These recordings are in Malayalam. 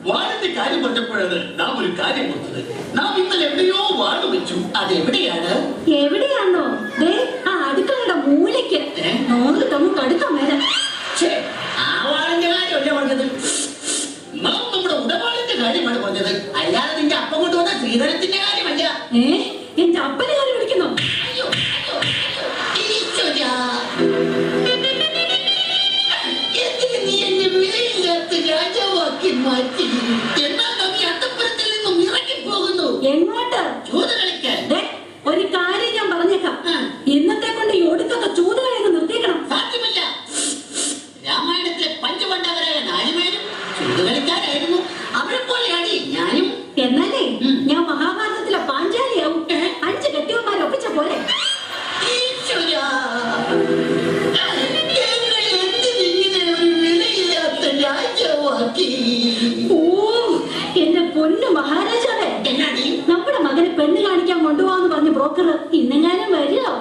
വാളിന്റെ കാര്യം പറഞ്ഞപ്പോഴാണ് നാം ഒരു കാര്യം ഓർത്തത്. നാം ഇന്നലെ എവിടെയോ വാള് വെച്ചു. അതെവിടെയാണ്? എവിടെയാണോ? ആ അടുക്കളയുടെ മൂലയ്ക്ക്. നോക്കിട്ടൊന്നും കടുക്കാൻ വരാം. ആ വാളിന്റെ കാര്യമല്ലേ പറഞ്ഞത്? നാം നമ്മുടെ ഉടവാളിന്റെ കാര്യമാണ് പറഞ്ഞത്, അല്ലാതെ നിന്റെ അപ്പം കൊണ്ടുവന്ന ശ്രീധരത്തിന്റെ കാര്യമല്ല. എന്റെ അപ്പനെ കാര്യം വിളിക്കുന്നു. അയ്യോ ഈശ്വരാ, എന്തിന് നീ എന്നെ വിലയില്ലാത്ത രാജാവാക്കി മാറ്റി? എന്നാൽ നാം ഈ അന്തപ്പുരത്തിൽ നിന്നും ഇറങ്ങിപ്പോകുന്നു. എങ്ങോട്ട്? ചൂത് കളിക്കാൻ. ഒരു കാര്യം ഞാൻ പറഞ്ഞേക്കാം, ഇന്നത്തെ കൊണ്ട് ഈ ഒടുക്കൊക്കെ ചൂത് കളിയൊക്കെ നിർത്തിക്കണം. സാധ്യമല്ല. രാമായണത്തിലെ പഞ്ചപാണ്ഡവരായ 4 പേരും ചൂത് കളിക്കാരായിരുന്നു. അവരെ പോലെയാണ് ഞാനും. എന്നാലേ ഞാൻ മഹാഭാരതത്തിലെ പാഞ്ചാലിയാവും. 5 കെട്ടിയവന്മാരെ ഒപ്പിച്ച പോലെ. എന്റെ പൊന്നു മഹാരാജാവേ, നമ്മുടെ മകനെ പെണ്ണ് കാണിക്കാൻ കൊണ്ടുപോകാന്ന് പറഞ്ഞ ബ്രോക്കർ ഇന്നെങ്ങാനും വരില്ലോ?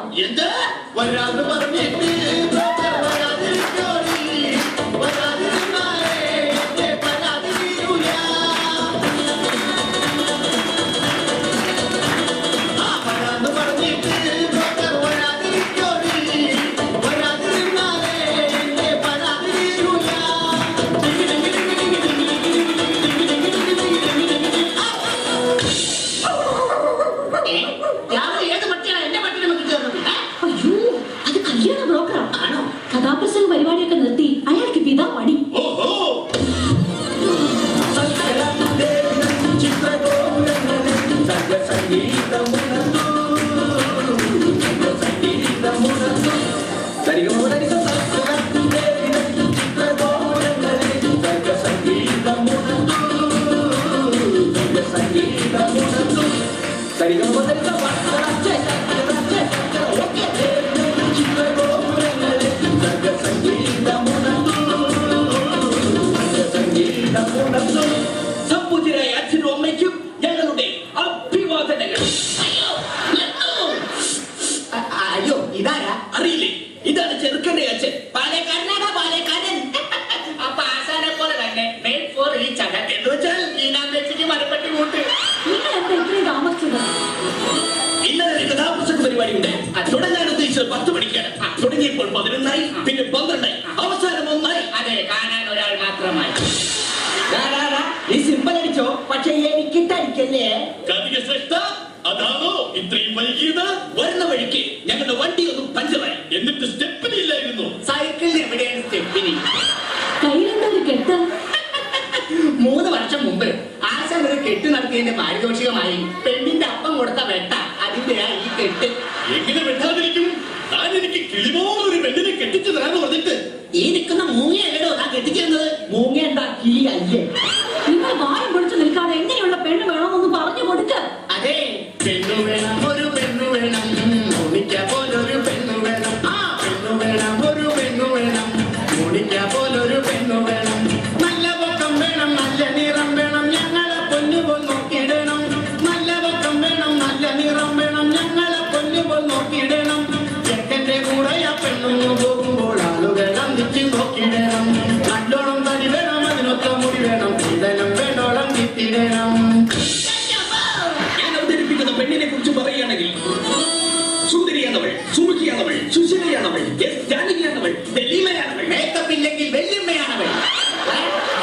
കഥാപ്രസംഗ പരിപാടിയൊക്കെ നിർത്തി അയാൾക്ക് പിതാ പണി. സംപൂജ്യരായ അച്ഛനും അമ്മയ്ക്കും ഞങ്ങളുടെ അഭിവാദനങ്ങൾ. അയ്യോ, ഇതാരാ? അറിയില്ലേ? ഇതാണ് ചെറുക്കന്റെ അച്ഛൻ. പാലക്കാരനാണ്. പാലക്കാരൻ. അപ്പൊ ആശാനെ പോലെ തന്നെ മെയിൻ ഫോർ ഈ ചടൻ എന്ന് വെച്ചാൽ ഈ നാമ്പേച്ചിക്ക് മരപ്പറ്റി കൂട്ട്. ഇന്നലെ ഒരു കഥാപ്രസംഗ പരിപാടിയുണ്ട്. തുടങ്ങാൻ ഉദ്ദേശിച്ചത് 10 മണിക്കാണ്. തുടങ്ങിയപ്പോൾ 11 പിന്നെ 12 അവസാനം 1. അതെ, കാണാൻ ഒരാൾ മാത്രമായി. ഈ സിമ്പിൾ അടിച്ചോ, പക്ഷെ എനിക്ക് തടിക്കല്ലേ? അതാണോ ഇത്രയും വൈകിയത്? വരുന്ന വഴിക്ക് ഞങ്ങളുടെ വണ്ടി ഒന്നും പഞ്ചറായി. എന്നിട്ട് സ്റ്റെപ്പിനി ഇല്ലായിരുന്നു. സൈക്കിളിൽ എവിടെയാണ് സ്റ്റെപ്പിനി? കയ്യിലെന്തൊരു കെട്ട്. 3 വർഷം മുമ്പ് ആശാൻ ഒരു കെട്ട് നടത്തിയതിന്റെ പാരിതോഷികമായി പെണ്ണിന്റെ അപ്പം കൊടുത്ത വെട്ട. അതിന്റെയാ ഈ കെട്ട്. എങ്ങനെ വെട്ടാതിരിക്കും? താൻ എനിക്ക് കിളിപോലൊരു പെണ്ണിനെ കെട്ടിച്ചു തരാന്ന് പറഞ്ഞിട്ട് ഈ നിൽക്കുന്ന മൂങ്ങയല്ലോ താൻ കെട്ടിച്ചിരുന്നത്. മൂങ്ങ എന്താ കിളി അല്ലേ? നിങ്ങൾ വായം പൊളിച്ചു നിൽക്കാതെ എങ്ങനെയുള്ള പെണ്ണ് വേണമെന്ന് പറഞ്ഞു കൊടുക്ക. അതെ, പെണ്ണു വേണം, ഒരു പെണ്ണു വേണം, മോണിക്ക പോലൊരു പെണ്ണു വേണം. ആ പെണ്ണു വേണം, ഒരു പെണ്ണു വേണം, മോണിക്ക പോലൊരു പെണ്ണു വേണം. നല്ല പൊക്കം വേണം, നല്ല നിറം വേണം, ഞങ്ങളെ പൊന്നുപോൽ നോക്കിയിടണം. നല്ല പൊക്കം വേണം, നല്ല നിറം വേണം, ഞങ്ങളെ പൊന്നുപോൽ നോക്കിയിടണം. ചെക്കന്റെ കൂടെ ആ പെണ്ണു പോകുമ്പോൾ ആളുകൾ അന്തിച്ച് നോക്കിയിടണം. നല്ലോണം തടി വേണം, അതിനൊത്ത മുടി വേണം, ഇതനം വേണ്ടോളം കിട്ടിയിടണം. ഞാൻ അവതരിപ്പിക്കുന്ന പെണ്ണിനെ കുറിച്ച് പറയുകയാണെങ്കിൽ സുന്ദരിയാണവൾ, സുമുഖിയാണവൾ, സുശീലയാണവൾ, ജാനകിയാണവൾ, വെല്ലിമയാണവൾ, മേക്കപ്പ് ഇല്ലെങ്കിൽ വെല്ലിമ്മയാണവൾ.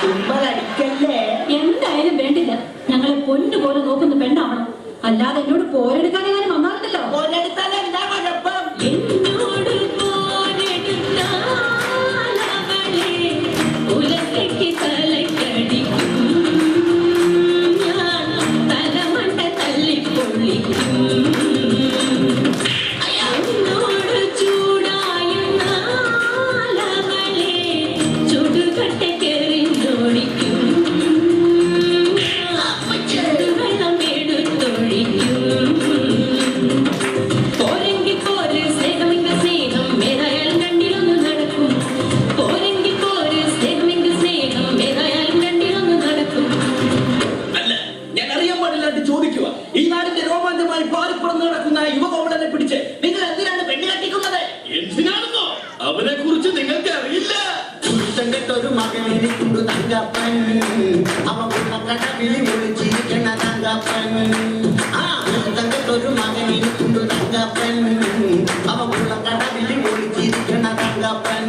സിമ്പിൾ അടിക്കല്ലേ? എന്തായാലും വേണ്ടില്ല, ഞങ്ങളെ പൊന്നു പോലെ നോക്കുന്ന പെണ്ണാവണം. അല്ലാതെ എന്നോട് പോരെടുക്കാനെങ്ങാനും വന്നാലുണ്ടല്ലോ. പോലെടുത്താൽ എന്താ കുഴപ്പം? എന്നോട് പോരെടുത്താലവളെ ഉലക്കയ്ക്ക് തലക്കടിക്കും, ഞാൻ തലമണ്ട തല്ലിപ്പൊള്ളിക്കും. എന്നോട് ചൂടായുന്നാലവളെ ചുടുകട്ടക്കെറിഞ്ഞോടിക്കും, ചുടുവെള്ളം എടുത്തൊഴിക്കും. പോരെങ്കിൽ പോര് സ്നേഹമെങ്കിൽ സ്നേഹം, ഏതായാലും രണ്ടിലൊന്നും നടക്കും. പോരെങ്കിൽ പോര് സ്നേഹമെങ്കിൽ സ്നേഹം, ഏതായാലും രണ്ടിലൊന്നും നടക്കും. അല്ല, ഞാൻ അറിയാൻ പാടില്ലാണ്ട് ചോദിക്കുക. ഈ നാടിന്റെ രോമാഞ്ചമായി പാറിപ്പുറന്ന് നടക്കുന്ന യുവകോമളനെ പിടിച്ച് നിങ്ങൾ എന്തിനാണ് പെണ്ണ് കെട്ടിക്കുന്നത്? എന്തിനാണെന്നോ അവനെ കുറിച്ച് നിങ്ങൾക്ക് അറിയില്ല. ഒരു മകനെ കൊണ്ട് തങ്കപ്പൻ അവൻ കടവിൽ ഒളിച്ചിരിക്കണ തങ്കപ്പൻ. ആ തങ്കത്തൊരു മകനിരിക്കുന്നു തങ്കപ്പൻ. അവനുള്ള കടവിൽ ഒളിച്ചിരിക്കണ തങ്കപ്പൻ.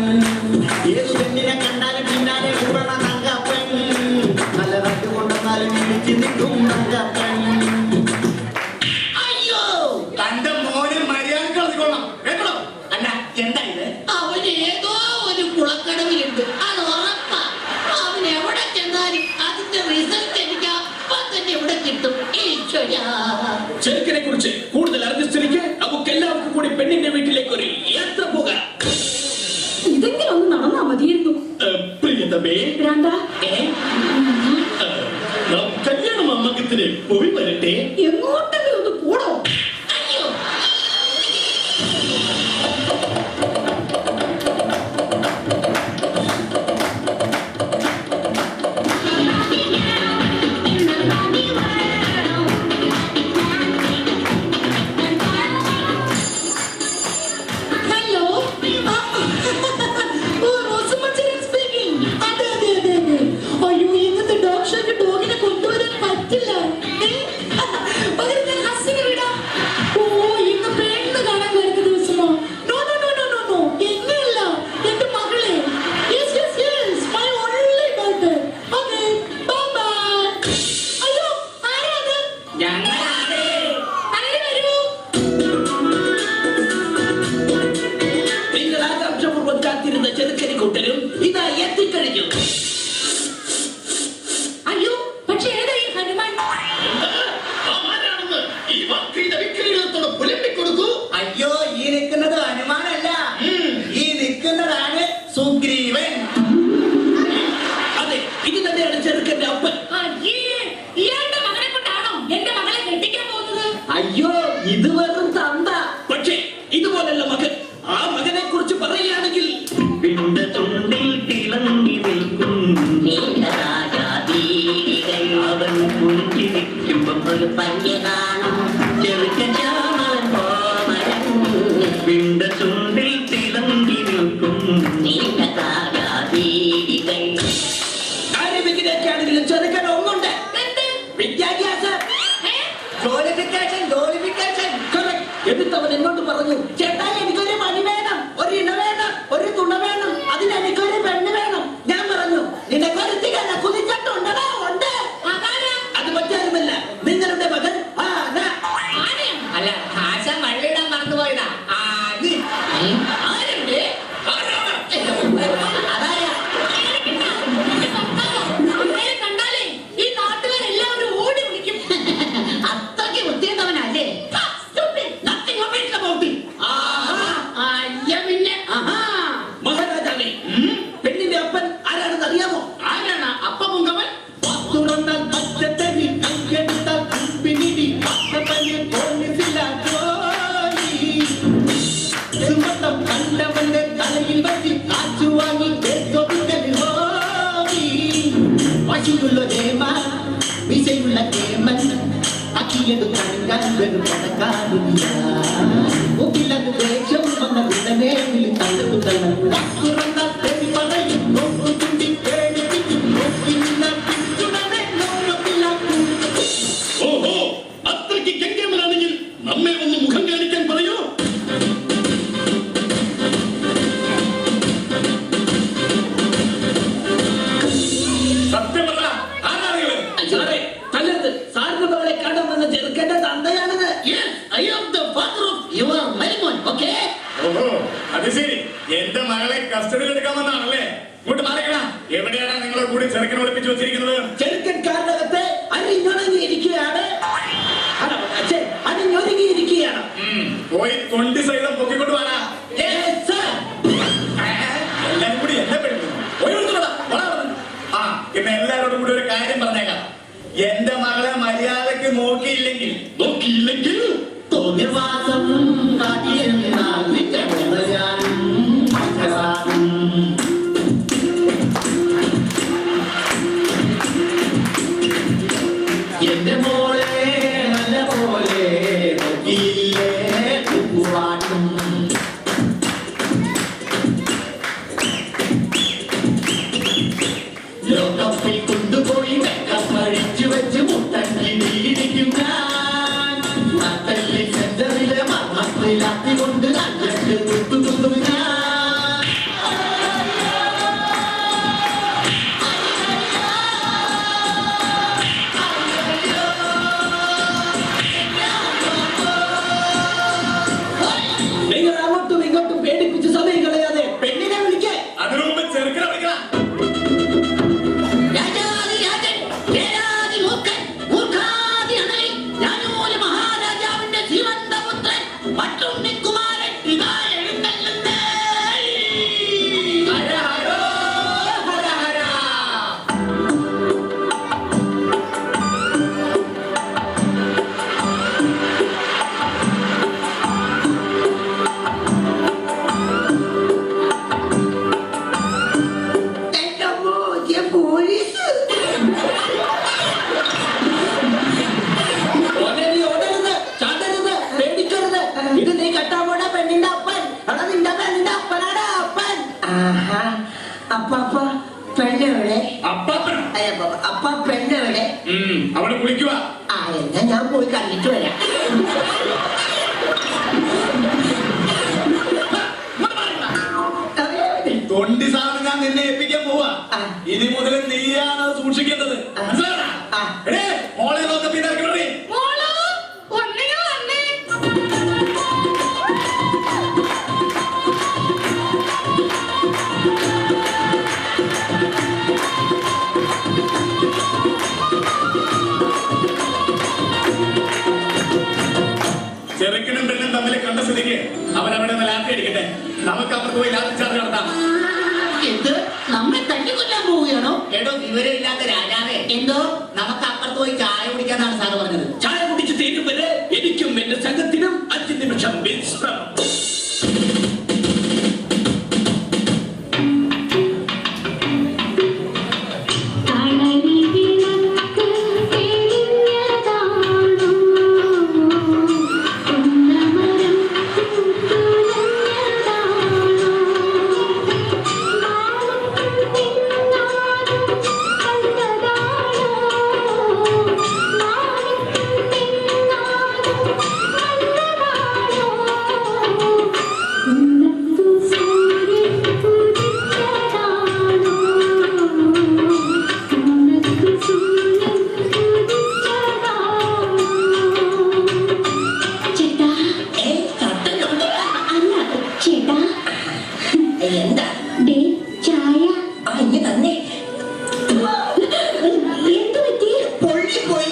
ഏതു പെണ്ണിനെ കണ്ടാലും പിന്നാലെ കൂടണ തങ്കപ്പൻ. നല്ല തട്ട് കൊണ്ടെന്നാലും ഇടിച്ചു നിൽക്കും തങ്കപ്പൻ. അയ്യോ തന്റെ മോന് മര്യാദ കളിക്കൊള്ളാം കേട്ടോ. അല്ല എന്താ ഇത്? അവൻ ഏതോ ഒരു കുളക്കടവിലുണ്ട്, അത് ഉറപ്പാ. അവൻ എവിടെ ചെന്നാലും അതിന്റെ റിസൾട്ട് എനിക്ക് അപ്പം തന്നെ ഇവിടെ കിട്ടും. ഈശ്വരാ, ചെറുക്കനെ കുറിച്ച് കൂടുതൽ അറിഞ്ഞ സ്ഥിതിക്ക് നമുക്ക് എല്ലാവർക്കും കൂടി പെണ്ണിന്റെ വീട്ടിലേക്ക് ഒരു യാത്ര പോകാം. ഇതെങ്കിലും ഒന്ന് നടന്നാ മതിയായിരുന്നു. പ്രിയതമേ, ഭ്രാന്ത, നാം കല്യാണ മമ്മകത്തിന് പോയി വരട്ടെ. എങ്ങോട്ടെങ്കിലും ഒന്ന് പോടോ. അയ്യോ, ഹലോ, ഓ റോസമ്മച്ചൻ സ്പീക്കിംഗ്. അതെ അതെ അതെ അതെ. അയ്യോ, ഇന്നത്തെ ഡോഗ് ഷോയ്ക്ക് ഡോഗിനെ കൊണ്ടുവരാൻ പറ്റില്ല. പകരം ഞാൻ ഹസ്സിനെ വിടാം. ഓ, ഇന്ന് പെണ്ണ് കാണാൻ വരുന്ന ദിവസമോ? No no no no no no, എന്നെയല്ല, എന്റെ മകളെ. Yes yes yes, my only daughter. Okay, bye bye. അയ്യോ, ആരാ അത്? ഞങ്ങളാണ്. അങ്ങനെ വരൂ. നിങ്ങൾ ആകാംക്ഷപൂർവ്വം കാത്തിരുന്ന ചെറുക്കനെ കൂട്ടരും ഇതാ എത്തിക്കഴിഞ്ഞു. അയ്യോ, പക്ഷേ ഏതാ ഈ ഹനുമാൻ? ആരാണെന്ന് ഈ വക്രീത വിക്രീതത്തോട് പുലമ്പിക്കൊടുക്കൂ. അയ്യോ, ഈ നിൽക്കുന്നത് ഹനുമാനല്ല, ഈ നിൽക്കുന്നതാണ് സുഗ്രീവൻ. അതെ, ഇത് തന്നെയാണ് ചെറുക്കന്റെ അപ്പൻ. അയ്യേ, ഇയാളുടെ മകനെ കൊണ്ടാണോ എന്റെ മകളെ കെട്ടിക്കാൻ പോകുന്നത്? അയ്യോ ഇത് വെറും തന്ത. പക്ഷേ ഇതുപോലുള്ള മകൻ, ആ മകനെ കുറിച്ച് പറയുകയാണെങ്കിൽ തുണ്ടിൽ തിളങ്ങി നിൽക്കും അവൻ പുഞ്ചിരിക്കുമ്പം ഒരു പഞ്ഞ കാണും ചെറുക്കൻ പോമരം വിണ്ട ചുണ്ടിൽ തിളങ്ങി നിൽക്കും ആരെങ്കിലും ചെറുക്കൻ ഒന്നുണ്ട്. എന്ത്? വിദ്യാഭ്യാസം. ഏ? ജോലിഫിക്കേഷൻ ജോലിഫിക്കേഷൻ. Correct. എന്നിട്ട് അവൻ എന്നോട് പറഞ്ഞു, ചേട്ടാ എനിക്കൊരു മണി വേണം, ഒരു ഇണ വേണം, ഒരു തുണ വേണം, അതിന് എനിക്കൊരു പെണ്ണ് വേണം. ഞാൻ പറഞ്ഞു നിനക്കൊരുത്തിക്കല്ല കുതിച്ചിട്ടുണ്ടോ? ഉണ്ട്. അതാരാ? അത് മറ്റാരുമല്ല, നിങ്ങളുടെ മകൻ ആന. ആനയോ? അല്ല, ആശ മഴയിടാൻ മറന്നുപോയതാ. ആരുണ്ട്? ആരാണ്? അതാരാ? എന്റെ ഭർത്താവോ? അവരെ കണ്ടാലേ ഈ നാട്ടുകാരെല്ലാവരും ഓടി വിളിക്കും. അത്രയ്ക്ക് വൃത്തിയുണ്ടവനല്ലേ? Ha, stupid. Nothing about about it. ആഹാ. അയ്യ പിന്നെ, ആഹാ. മഹാരാജാവേ, പെണ്ണിന്റെ അപ്പൻ ആരാണെന്ന് അറിയാമോ? ആരാണ് അപ്പ മുങ്കവൻ? തുറന്നാൽ പച്ചത്തരി കൈയെടുത്താൽ കുപ്പിനിടി പച്ചപ്പനെ പോലീസില്ല ജോലി. സുമത്തം കണ്ടവന്റെ തലയിൽ വെച്ച് കാച്ചു വാങ്ങി ദേശൊതുക്കൽ ഹോമി. പശുവുള്ള ദേമ വിശയുള്ള കേമൻ അക്കിയെടുക്കാൻ വെറും പണക്കാരില്ല. ഒപ്പിലത് ദേഷ്യം വന്ന ഉടനെ തള്ളുതൽ തുറന്നാൽ തെരി പറയും നോക്കു തുണ്ടി പേടിപ്പിക്കും നോക്കില്ല പിന്തുണനെ നോക്കില്ലാക്കും. ഓഹോ, അത്രയ്ക്ക് ഗംഗേമനാണെങ്കിൽ നമ്മെ ഒന്ന് മുഖം കാണിക്കാൻ പറയൂ. സത്യം പറ, ആരാണ് ഇവൻ? സാറേ, തല്ലരുത്. സാറിന്റെ മകളെ കാണാൻ വന്ന ചെറുക്കന്റെ തന്തയാണിത്. Yes, I am the father of your Marimon, okay? ഓഹോ, അത് ശരി. എന്റെ മകളെ കസ്റ്റഡിയിൽ എടുക്കാൻ വന്നാണല്ലേ? ഇങ്ങോട്ട് മാറിക്കണ. എവിടെയാണ് നിങ്ങളെ കൂടി ചെറുക്കനെ ഒളിപ്പിച്ചു വെച്ചിരിക്കുന്നത്? ചെറുക്കൻ കാറിനകത്ത് അരിഞ്ഞൊണങ്ങിയിരിക്കുകയാണ്. അരിഞ്ഞൊരുങ്ങിയിരിക്കുകയാണ്. പോയി തൊണ്ടി സഹിതം പൊക്കിക്കൊണ്ട് വേണ. Yes, sir. എല്ലാരും കൂടി എന്നെ പെടുന്നു. പോയി വിളിച്ചോടാ. ആ, പിന്നെ എല്ലാവരോടും കൂടി ഒരു കാര്യം പറഞ്ഞേക്കാം. എന്റെ മകളെ മര്യാദക്ക് നോക്കിയില്ലെങ്കിൽ തോന്നിവാസം കാട്ടിയെന്നാൽ നിത്യമുള്ളയാനും മനസ്സിലാകും. എന്റെ മോളെ നല്ല പോലെ നോക്കിയില്ലേ കുക്കുവാട്ടും. ലോകപ്പിൽ കൊണ്ടുപോയി വെക്കം അഴിച്ചു വെച്ച ലാത്തി കൊണ്ട് അഞ്ചെട്ട് കുത്തുകുത്തും ഞാൻ. നിങ്ങൾ അങ്ങോട്ടും ഇങ്ങോട്ടും പേടിപ്പിച്ച് സമയം കളയാതെ പെണ്ണിനെ വിളിക്കേ. അതിനു മുമ്പ് ചെറുക്കനെ വിളിക്കണം. രാജാതി രാജൻ, രാജാതി മൂക്കൻ, മൂർഖാതി അണലി, ഞാനൂല് മഹാരാജാവിന്റെ ജീവന്തപുത്രൻ, പട്ടുണ്ണിക്കുമാരൻ ഇതാ എഴുന്നള്ളുന്നേ. ഹര ഹരോ, ഹര ഹര. എന്റെ അമ്മോ, ഞാൻ പോലീസ്. മോനെ, നീ ഓടരുത്, ചാടരുത്, പേടിക്കരുത്. ഇത് നീ കെട്ടാൻ പോണ പെണ്ണിന്റെ അപ്പൻ. എടാ, നിന്റെ പെണ്ണിന്റെ അപ്പനാടാ അപ്പൻ. ആഹാ, അപ്പാപ്പ പെണ്ണെവിടെ? അപ്പാപ്പനോ? അപ്പ പെണ്ണെവിടെ? അവള് കുളിക്കുക. ആ, എന്നാ ഞാൻ പോയി കണ്ടിട്ട് വരാം. തൊണ്ടി സാധനം ഞാൻ നിന്നെ ഏൽപ്പിക്കാൻ പോവാ. ആ. ഇനി മുതൽ നീയാണ് അത് സൂക്ഷിക്കേണ്ടത്. ആ. മനസ്സിലായോടാ? ആ. എടേ, മോളെ നോക്കത്തി ഇറക്കി. മോളോ ഒന്നിനു വന്നേ. ചെറുക്കനും പെണ്ണും തമ്മിൽ കണ്ട സ്ഥിതിക്ക് അവൻ അവിടെ നിന്ന് ലാത്തി അടിക്കട്ടെ. നമുക്ക് അപ്പുറത്ത് പോയി ലാത്തി ചാർജ് നടത്താം. എന്ത്, നമ്മെ തല്ലിക്കൊല്ലാൻ പോവുകയാണോ? എടോ വിവരമില്ലാത്ത രാജാവേ, എന്തോ നമുക്ക് അപ്പുറത്ത് പോയി ചായ കുടിക്കാന്നാണ് സാറ് പറഞ്ഞത്. ചായ കുടിച്ച് തീരും വരെ എനിക്കും എന്റെ സംഘത്തിനും 5 നിമിഷം വിശ്രമം. തണലി വിളക്ക് തെളിഞ്ഞതാണോ, കുന്നമരം തുലഞ്ഞതാണോ, മാനത്തും നിന്നാലും കണ്ടതാണോ, മാനത്തും നിന്നാലും കണ്ടതാണോ, ഉന്നത്തു സൂര്യൻ ഉദിച്ചതാണോ, ഉന്നത്തു സൂര്യൻ ഉദിച്ചതാണോ. ചേട്ടാ, തട്ടലുണ്ട്. അല്ല ചേട്ടാ, എന്താ? ദേ ചായ. ഇനി തന്നെ എന്തു പറ്റി? പൊള്ളിപ്പോയി.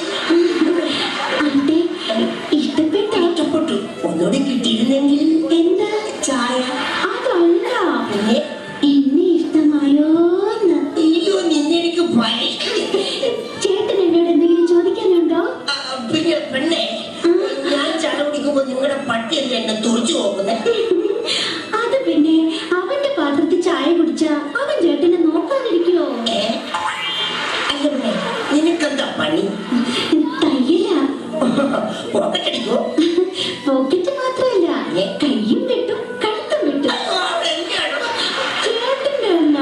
അതെ, ഇഷ്ടപ്പെട്ടോ? ഇഷ്ടപ്പെട്ടു. ഒന്നുകൂടി കിട്ടിയിരുന്നെങ്കിൽ. എന്താ? ചായ. അതല്ല, പിന്നെ എന്നെ ഇഷ്ടമായോന്ന്. അയ്യോ, നിന്നെ എനിക്ക് ഭയങ്കര. ചേട്ടൻ എന്നോട് എന്തെങ്കിലും ചോദിക്കാനുണ്ടോ? പിന്നെ പെണ്ണെ, ഞാൻ ചായ കുടിക്കുമ്പോ നിങ്ങളുടെ പട്ടി എന്താ എന്നെ തുറച്ചു നോക്കുന്നത്? അത് പിന്നെ അവന്റെ പാത്രത്തിൽ ചായ കുടിച്ച അവൻ ചേട്ടനെ നോക്കാതിരിക്കുവോ? അല്ല പെണ്ണെ, നിനക്കെന്താ പണി? തയ്യല. പോക്കറ്റടിക്കോ? പോക്കറ്റ് മാത്രമല്ല, കയ്യും വെട്ടും കഴുത്തും വെട്ടും. ചേട്ടന്റെ അല്ല,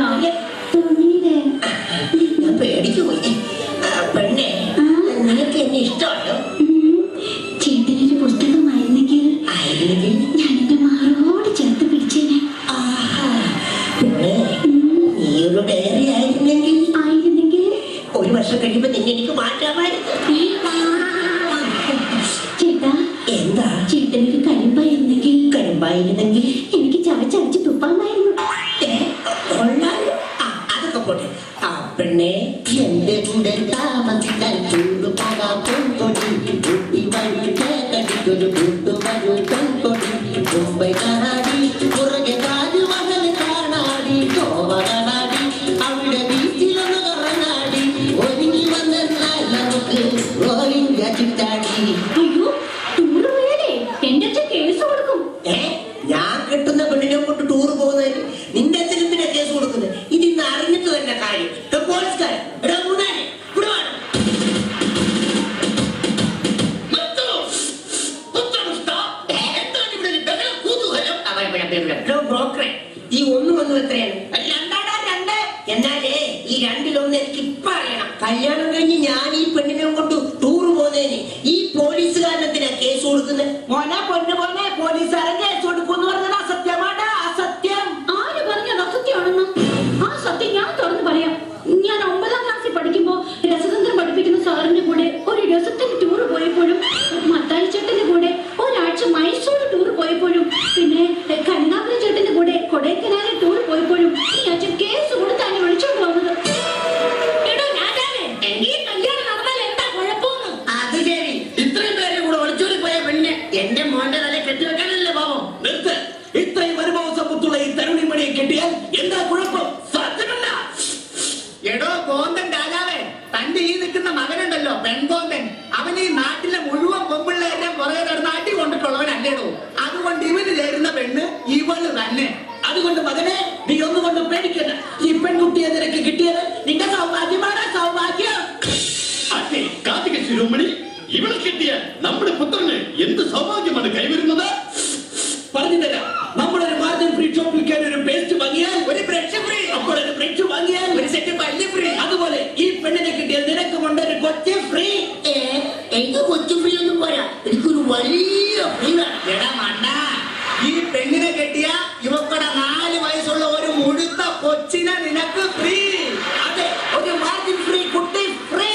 തുണിയുടെ. ഞാൻ പേടിച്ചു പോയി. പെണ്ണെ, നിനക്ക് എന്നെ ഇഷ്ടമാണോ? ചേട്ടനൊരു പുസ്തകമായിരുന്നെങ്കിൽ ആയിരുന്നെങ്കിൽ ഞാൻ എന്റെ മാറോട് ചേർത്ത് പിടിച്ചേനെ. ആഹാ. പിന്നെ നീയൊരു ഡയറി ആയിരുന്നെങ്കിൽ ആയിരുന്നെങ്കിൽ 1 വർഷം കഴിയുമ്പോ നിന്നെ എനിക്ക് മാറ്റാമായിരുന്നു. ചേട്ടാ, എന്താ? ചേട്ടനൊരു കരിമ്പായിരുന്നെങ്കിൽ കരിമ്പായിരുന്നെങ്കിൽ എനിക്ക് ചവച്ചടിച്ച് തുപ്പാമായിരുന്നു. കൊള്ളാലോ. അതൊക്കെ പോട്ടെ. പെണ്ണെ, എന്റെ കൂടെ താമസിക്കാൻ ചൂടുപോകാൻ പൊൻകൊടി, കുട്ടി വഴി കേട്ടടിക്കൊരു കൂട്ടുവരൂ പെൺകൊടി, മുംബൈ കാണാടി, പുറകെ താജ്മഹൽ കാണാടി, ഗോവ കാണാടി, അവിടെ ബീച്ചിലൊന്ന് കറങ്ങാടി, ഒരുങ്ങി വന്നാൽ നമുക്ക് ഓൾ ഇന്ത്യ ചുറ്റാടി. അയ്യോ, ടൂറ് പോയാലേ എന്റെ അച്ഛൻ കേസ് കൊടുക്കും. ഞാൻ കെട്ടുന്ന പെണ്ണിനെ കൊണ്ട് ടൂർ പോകുന്നതിന് നിന്റെ അച്ഛനെന്തിനാ കേസ് കൊടുക്കുന്നത്? ഇതിന്ന് അറിഞ്ഞിട്ട് തന്നെ കാര്യം. പോലീസുകാരൻ ബ്രോക്കറെ, ഈ ഒന്നും എത്രയാണ്? 2 എന്നാലേ ഈ 2-1 എനിക്ക് ഇപ്പൊ അറിയണം. കല്യാണം കഴിഞ്ഞ് ഞാൻ ഈ പെണ്ണിനെ കൊണ്ട് ടൂർ പോകുന്നതിന് ഈ പോലീസുകാരനെന്തിനാ കേസ് കൊടുക്കുന്നത്? മോനെ, പൊന്നു പോനെ, പോലീസുകാരൻ കേസ് കൊടൈക്കനാലിൽ ടൂർ പോയപ്പോഴും ഈ അച്ഛൻ കേസ് കൊടുത്താണ് വിളിച്ചോണ്ട് വന്നത്. എടോ രാജാവേ, ഈ കല്യാണം നടന്നാൽ എന്താ കുഴപ്പമൊന്നും? അത് ശരി, ഇത്രയും പേരെ കൂടെ ഒളിച്ചോടി പോയ പെണ്ണ് എന്റെ മോന്റെ തല കെട്ടിവെക്കാനല്ലേ പാവം. നിർത്ത്. ഇത്രയും അനുഭവ സമ്പത്തുള്ള ഈ തരുണിമണിയെ കെട്ടിയാൽ എന്താ കുഴപ്പം? സാധ്യമല്ല. എടോ കോന്തൻ രാജാവേ, തന്റെ ഈ നിൽക്കുന്ന മകനുണ്ടല്ലോ പെൺകോന്തൻ, അവൻ ഈ നാട്ടിലെ മുഴുവൻ പെൺപിള്ളേരെ പുറകെ നടന്ന് അടി കൊണ്ടിട്ടുള്ളവനല്ലേടോ. അതുകൊണ്ട് ഇവന് ചേരുന്ന പെണ്ണ് ഇവള് തന്നെ. അതുകൊണ്ട് മകനെ, നീ ഒന്നുകൊണ്ട് പേടിക്കണ്ട. ഈ പെൺകുട്ടിയെ നിനക്ക് കിട്ടിയത് നിന്റെ സൗഭാഗ്യമാണ്, സൗഭാഗ്യം. അതെ, കാർത്തിക ശിരോമണി, ഇവളെ കിട്ടിയ നമ്മുടെ പുത്രന് എന്ത് സൗഭാഗ്യമാണ് കൈവരുന്നത്. പറഞ്ഞു തരാം. നമ്മളൊരു മാർജിൻ ഫ്രീ ഷോപ്പിൽ കയറി ഒരു പേസ്റ്റ് വാങ്ങിയാൽ ഒരു ബ്രഷ് ഫ്രീ, അപ്പോൾ ഒരു ബ്രഷ് വാങ്ങിയാൽ ഒരു സെറ്റ് പല്ല് ഫ്രീ. അതുപോലെ ഈ പെണ്ണിനെ കിട്ടിയ നിനക്കുമുണ്ട് ഒരു കൊച്ചു ഫ്രീ. എനിക്ക് കൊച്ചു ഫ്രീ ഒന്നും പോരാ, എനിക്കൊരു വലിയ ഫ്രീ വേണം. എടാ മണ്ട, ഈ പെണ്ണിനെ കെട്ടിയ ഇവക്കടെ 4 വയസ്സുള്ള ഒരു മുഴുത്ത കൊച്ചിനെ നിനക്ക് ഫ്രീ. അതെ, ഒരു മാർജിൻ ഫ്രീ കുട്ടി ഫ്രീ.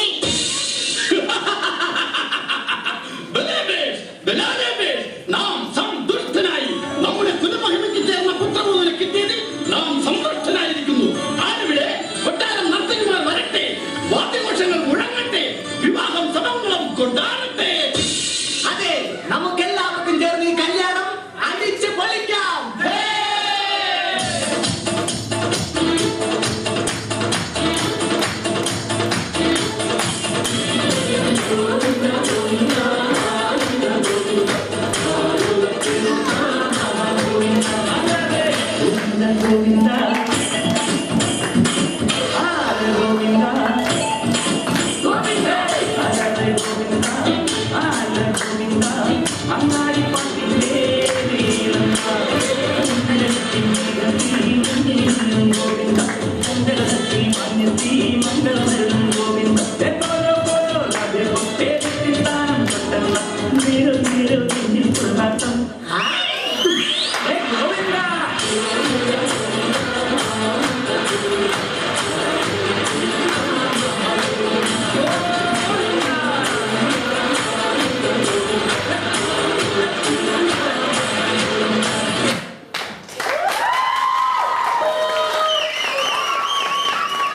ബലാബേഷ്, ബലാബേഷ്, നാം സന്തുഷ്ടനായി. നമ്മുടെ കുലമഹിമയ്ക്ക് ചേർന്ന പുത്രമുതലെ കിട്ടിയതിൽ നാം സന്തുഷ്ടനായിരിക്കുന്നു. ആരിവിടെ? കൊട്ടാരം നർത്തകിമാർ വരട്ടെ, വാദ്യഘോഷങ്ങൾ മുഴങ്ങട്ടെ, വിവാഹം സമങ്ങളും കൊണ്ടാടട്ടെ. അതെ, നമുക്കെല്ലാവർക്കും ചേർന്ന് ഈ കല്യാണം അടിച്ച് പൊളിക്കാം. അങ്ങാടി പണ്ടില്ലേ